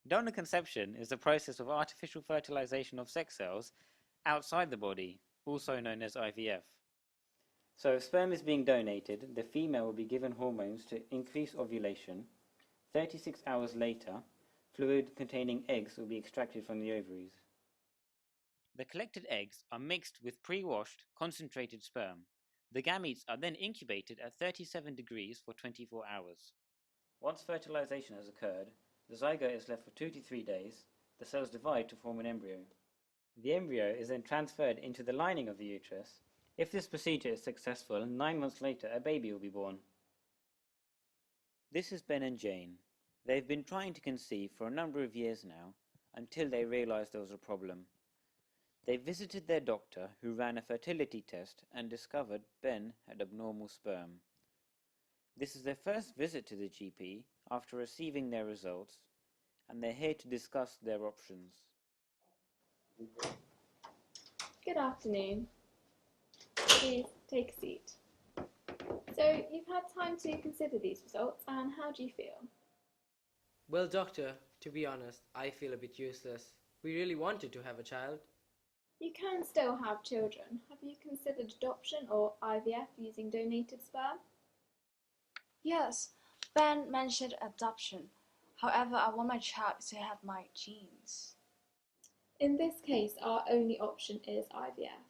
Donor conception is the process of artificial fertilization of sex cells outside the body, also known as IVF. So if sperm is being donated, the female will be given hormones to increase ovulation. 36 hours later, fluid containing eggs will be extracted from the ovaries. The collected eggs are mixed with pre-washed, concentrated sperm. The gametes are then incubated at 37 degrees for 24 hours. Once fertilization has occurred, the zygote is left for 2 to 3 days. The cells divide to form an embryo. The embryo is then transferred into the lining of the uterus. If this procedure is successful, 9 months later a baby will be born. This is Ben and Jane. They've been trying to conceive for a number of years now, until they realized there was a problem. They visited their doctor, who ran a fertility test and discovered Ben had abnormal sperm. This is their first visit to the GP after receiving their results, and they're here to discuss their options. Good afternoon. Please take a seat. So, you've had time to consider these results, and how do you feel? Well, doctor, to be honest, I feel a bit useless. We really wanted to have a child. You can still have children. Have you considered adoption or IVF using donated sperm? Yes, Ben mentioned adoption. However, I want my child to have my genes. In this case, our only option is IVF.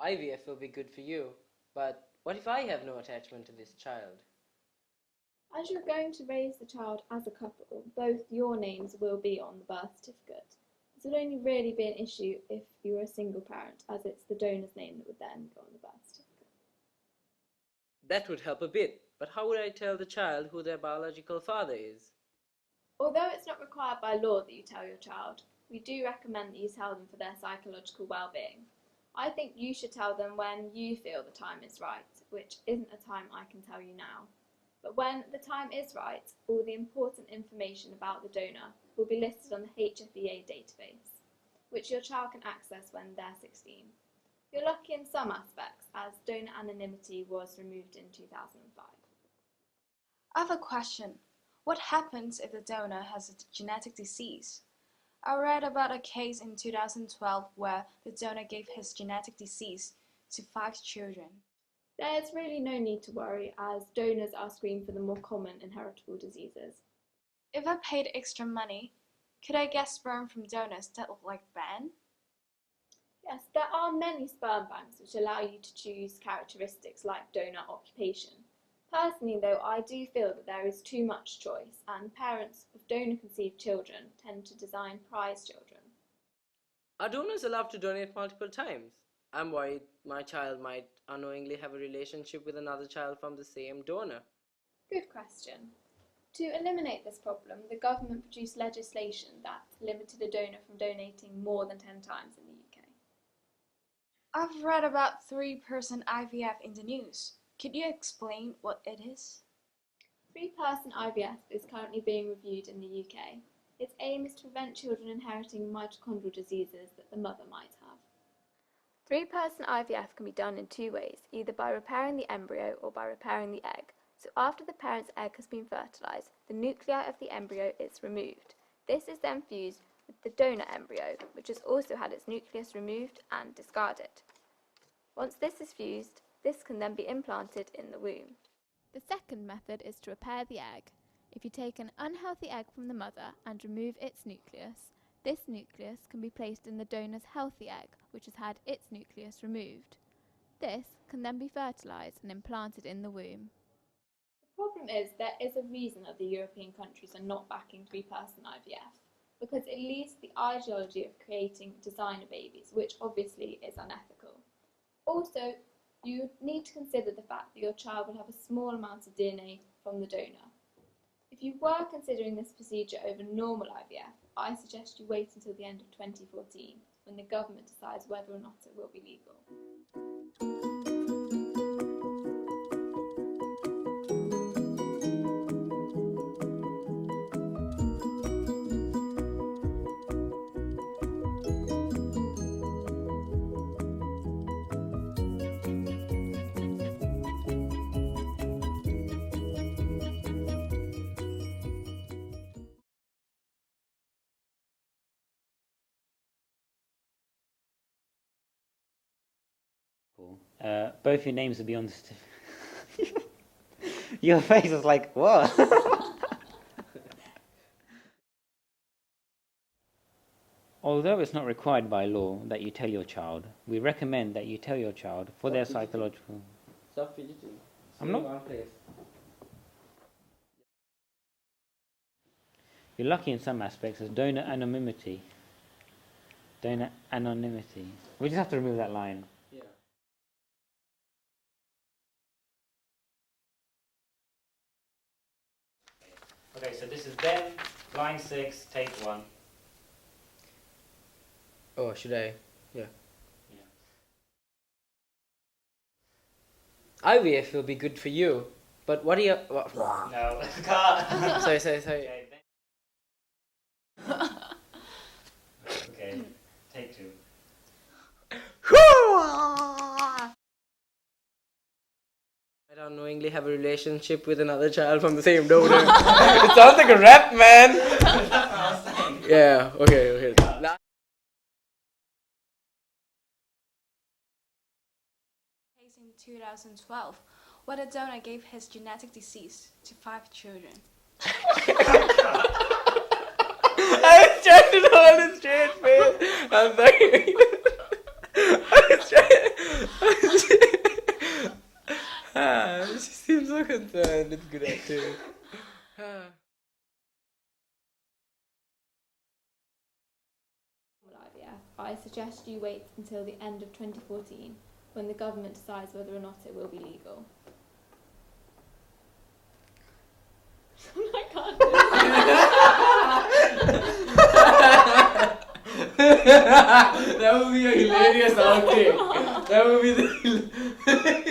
IVF will be good for you, but what if I have no attachment to this child? As you're going to raise the child as a couple, both your names will be on the birth certificate. This would only really be an issue if you were a single parent, as it's the donor's name that would then go on the birth certificate. That would help a bit, but how would I tell the child who their biological father is? Although it's not required by law that you tell your child, we do recommend that you tell them for their psychological well-being. I think you should tell them when you feel the time is right, which isn't a time I can tell you now. But when the time is right, all the important information about the donor will be listed on the HFEA database, which your child can access when they're 16. You're lucky in some aspects, as donor anonymity was removed in 2005. I have a question. What happens if the donor has a genetic disease? I read about a case in 2012 where the donor gave his genetic disease to 5 children. There's really no need to worry, as donors are screened for the more common inheritable diseases. If I paid extra money, could I get sperm from donors that look like Ben? Yes, there are many sperm banks which allow you to choose characteristics like donor occupation. Personally, though, I do feel that there is too much choice, and parents of donor-conceived children tend to design prize children. Are donors allowed to donate multiple times? I'm worried my child might unknowingly have a relationship with another child from the same donor. Good question. To eliminate this problem, the government produced legislation that limited a donor from donating more than 10 times in the UK. I've read about 3-person IVF in the news. Could you explain what it is? 3-person IVF is currently being reviewed in the UK. Its aim is to prevent children inheriting mitochondrial diseases that the mother might have. 3-person IVF can be done in 2 ways, either by repairing the embryo or by repairing the egg. So after the parent's egg has been fertilized, the nuclei of the embryo is removed. This is then fused with the donor embryo, which has also had its nucleus removed and discarded. Once this is fused, this can then be implanted in the womb. The second method is to repair the egg. If you take an unhealthy egg from the mother and remove its nucleus, this nucleus can be placed in the donor's healthy egg, which has had its nucleus removed. This can then be fertilized and implanted in the womb. The problem is there is a reason that the European countries are not backing 3-person IVF, because it leads to the ideology of creating designer babies, which obviously is unethical. Also, you need to consider the fact that your child will have a small amount of DNA from the donor. If you were considering this procedure over normal IVF, I suggest you wait until the end of 2014, when the government decides whether or not it will be legal. Both your names will be on the certificate. Your face is like, what? Although it's not required by law that you tell your child, we recommend that you tell your child for their psychological... Stop fidgeting. I'm not... One place. You're lucky in some aspects as donor anonymity. Donor anonymity. We just have to remove that line. Yeah. Okay, so this is Ben, line 6, take 1. Oh, should I? Yeah. IVF will be good for you, but what do you... What? No, cut! Sorry. Okay, okay, take 2. I unknowingly have a relationship with another child from the same donor. It sounds like a rap, man! Yeah, okay. Case in 2012, where the donor gave his genetic disease to 5 children. I was trying to hold a straight face. I'm sorry. She seems so concerned. It's good acting. IVF, I suggest you wait until the end of 2014 when the government decides whether or not it will be legal. I can't do That would be a hilarious outtake. That would be the